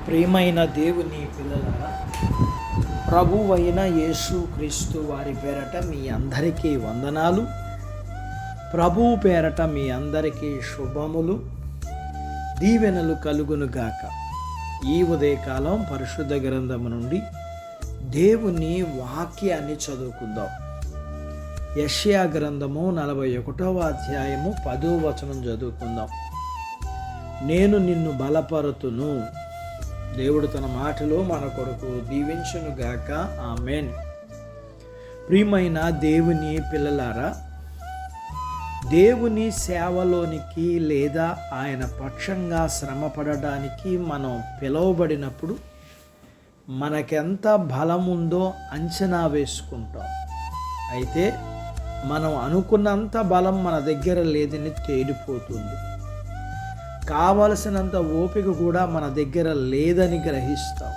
ప్రియమైన దేవుని పిల్లలారా, ప్రభువైన యేసు క్రీస్తు వారి పేరట మీ అందరికీ వందనాలు. ప్రభువు పేరట మీ అందరికీ శుభములు, దీవెనలు కలుగునుగాక. ఈ ఉదయకాలం పరిశుద్ధ గ్రంథము నుండి దేవుని వాక్యాన్ని చదువుకుందాం. యెషయా గ్రంథము 41వ అధ్యాయము 10వ వచనం చదువుకుందాం. నేను నిన్ను బలపరుతును. దేవుడు తన మాటలో మన కొరకు దీవించునుగాక. ఆమేన్. ప్రియమైన దేవుని పిల్లలారా, దేవుని సేవలోనికి లేదా ఆయన పక్షంగా శ్రమపడడానికి మనం పిలువబడినప్పుడు మనకెంత బలం ఉందో అంచనా వేసుకుంటాం. అయితే మనం అనుకున్నంత బలం మన దగ్గర లేదని తేలిపోతుంది. కావలసినంత ఓపిక కూడా మన దగ్గర లేదని గ్రహిస్తాం.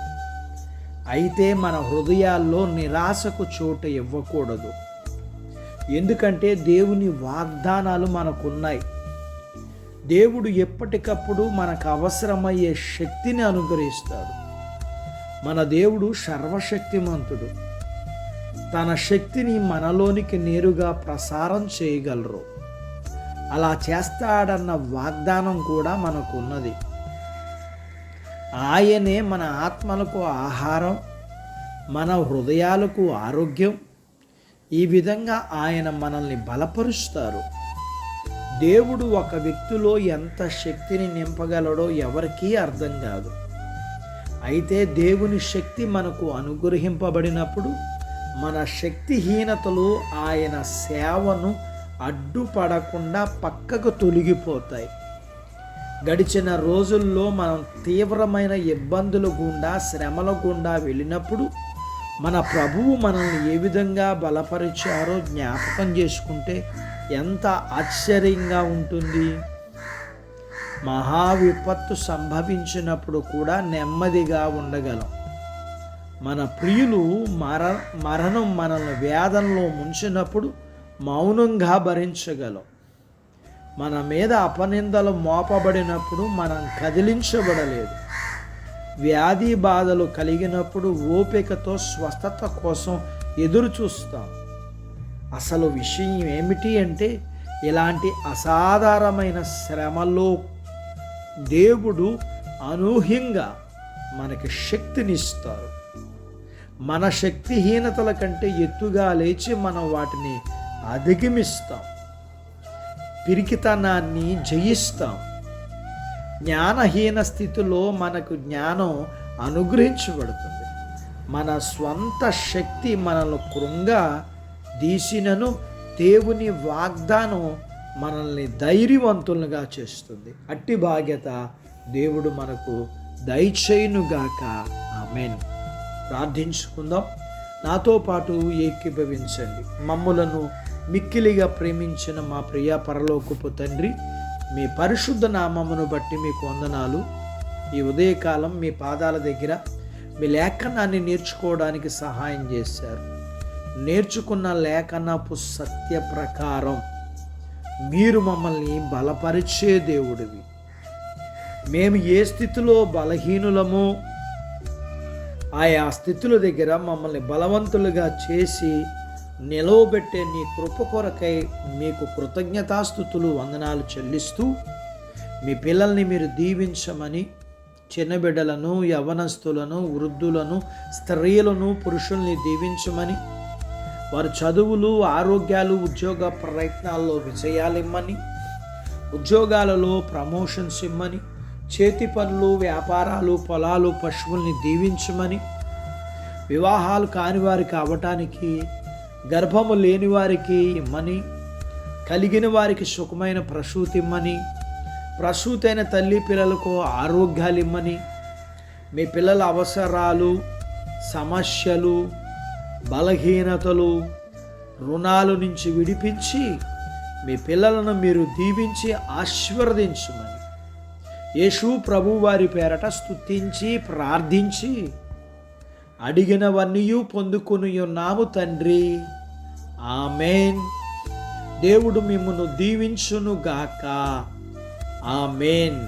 అయితే మన హృదయాల్లో నిరాశకు చోటు ఇవ్వకూడదు. ఎందుకంటే దేవుని వాగ్దానాలు మనకున్నాయి. దేవుడు ఎప్పటికప్పుడు మనకు అవసరమయ్యే శక్తిని అనుగ్రహిస్తాడు. మన దేవుడు సర్వశక్తిమంతుడు. తన శక్తిని మనలోనికి నేరుగా ప్రసారం చేయగలరు. అలా చేస్తాడన్న వాగ్దానం కూడా మనకు ఉన్నది. ఆయనే మన ఆత్మలకు ఆహారం, మన హృదయాలకు ఆరోగ్యం. ఈ విధంగా ఆయన మనల్ని బలపరుస్తారు. దేవుడు ఒక వ్యక్తిలో ఎంత శక్తిని నింపగలడో ఎవరికీ అర్థం కాదు. అయితే దేవుని శక్తి మనకు అనుగ్రహింపబడినప్పుడు మన శక్తిహీనతలు ఆయన సేవను అడ్డుపడకుండా పక్కకు తొలగిపోతాయి. గడిచిన రోజుల్లో మనం తీవ్రమైన ఇబ్బందుల గుండా, శ్రమల గుండా వెళ్ళినప్పుడు మన ప్రభువు మనల్ని ఏ విధంగా బలపరిచారో జ్ఞాపకం చేసుకుంటే ఎంత ఆశ్చర్యంగా ఉంటుంది. మహా విపత్తు సంభవించినప్పుడు కూడా నెమ్మదిగా ఉండగలం. మన ప్రియులు మరణం మనల్ని వేదనలో ముంచినప్పుడు మౌనంగా భరించగలం. మన మీద అపనిందలు మోపబడినప్పుడు మనం కదిలించబడలేదు. వ్యాధి బాధలు కలిగినప్పుడు ఓపికతో స్వస్థత కోసం ఎదురు చూస్తాం. అసలు విషయం ఏమిటి అంటే, ఇలాంటి అసాధారణమైన శ్రమలో దేవుడు అనూహ్యంగా మనకి శక్తినిస్తారు. మన శక్తిహీనతల కంటే ఎత్తుగా లేచి మనం వాటిని అధిగమిస్తాం. పిరికితనాన్ని జయిస్తాం. జ్ఞానహీన స్థితిలో మనకు జ్ఞానం అనుగ్రహించబడుతుంది. మన స్వంత శక్తి మనల్ని కృంగా దీసినను దేవుని వాగ్దానం మనల్ని ధైర్యవంతులుగా చేస్తుంది. అట్టి భాగ్యత దేవుడు మనకు దయచేయునుగాక. ఆమేన్. ప్రార్థించుకుందాం. నాతో పాటు ఏకీభవించండి. మమ్ములను మిక్కిలిగా ప్రేమించిన మా ప్రియ పరలోకపు తండ్రి, మీ పరిశుద్ధ నామమును బట్టి మీకు వందనాలు. ఈ ఉదయకాలం మీ పాదాల దగ్గర మీ లేఖనాన్ని నేర్చుకోవడానికి సహాయం చేశారు. నేర్చుకున్న లేఖనపు సత్య ప్రకారం మీరు మమ్మల్ని బలపరిచే దేవుడివి. మేము ఏ స్థితిలో బలహీనులమో ఆయా స్థితుల దగ్గర మమ్మల్ని బలవంతులుగా చేసి నిలవబెట్టే నీ కృప కొరకై మీకు కృతజ్ఞతాస్తుతులు, వందనాలు చెల్లిస్తూ మీ పిల్లల్ని మీరు దీవించమని, చిన్న బిడ్డలను, యవనస్తులను, వృద్ధులను, స్త్రీలను, పురుషుల్ని దీవించమని, వారి చదువులు, ఆరోగ్యాలు, ఉద్యోగ ప్రయత్నాల్లో విజయాలిమ్మని, ఉద్యోగాలలో ప్రమోషన్స్ ఇమ్మని, చేతి పనులు, వ్యాపారాలు, పొలాలు, పశువుల్ని దీవించమని, వివాహాలు కాని వారికి అవ్వటానికి, గర్భము లేని వారికి ఇమ్మని, కలిగిన వారికి సుఖమైన ప్రసూతి ఇమ్మని, ప్రసూతైన తల్లి పిల్లలకు ఆరోగ్యాలు ఇమ్మని, మీ పిల్లల అవసరాలు, సమస్యలు, బలహీనతలు, రుణాల నుంచి విడిపించి మీ పిల్లలను మీరు దీవించి ఆశీర్వదించమని యేసు ప్రభు వారి పేరట స్తుతించి ప్రార్థించి అడిగినవన్నీ పొందుకొని ఉన్నాము తండ్రి. ఆమేన్. దేవుడు మిమ్మును దీవించునుగాక. ఆమేన్.